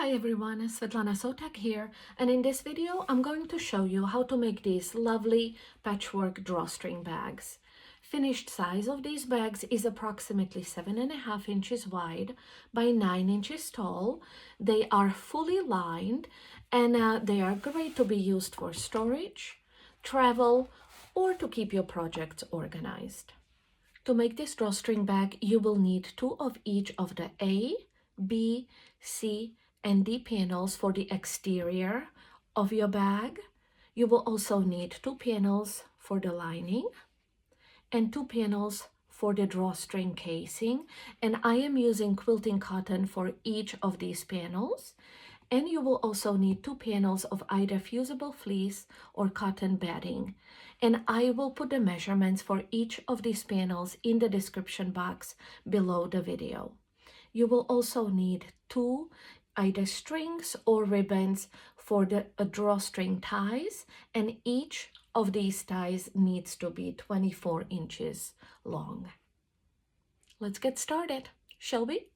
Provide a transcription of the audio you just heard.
Hi everyone, Svetlana Sotak here, and in this video I'm going to show you how to make these lovely patchwork drawstring bags. Finished size of these bags is approximately 7.5 inches wide by 9 inches tall. They are fully lined and they are great to be used for storage, travel, or to keep your projects organized. To make this drawstring bag, you will need 2 of each of the A, B, C, and D panels for the exterior of your bag. You will also need 2 panels for the lining and 2 panels for the drawstring casing. And I am using quilting cotton for each of these panels. And you will also need 2 panels of either fusible fleece or cotton batting. And I will put the measurements for each of these panels in the description box below the video. You will also need 2 either strings or ribbons for the drawstring ties, and each of these ties needs to be 24 inches long. Let's get started, shall we?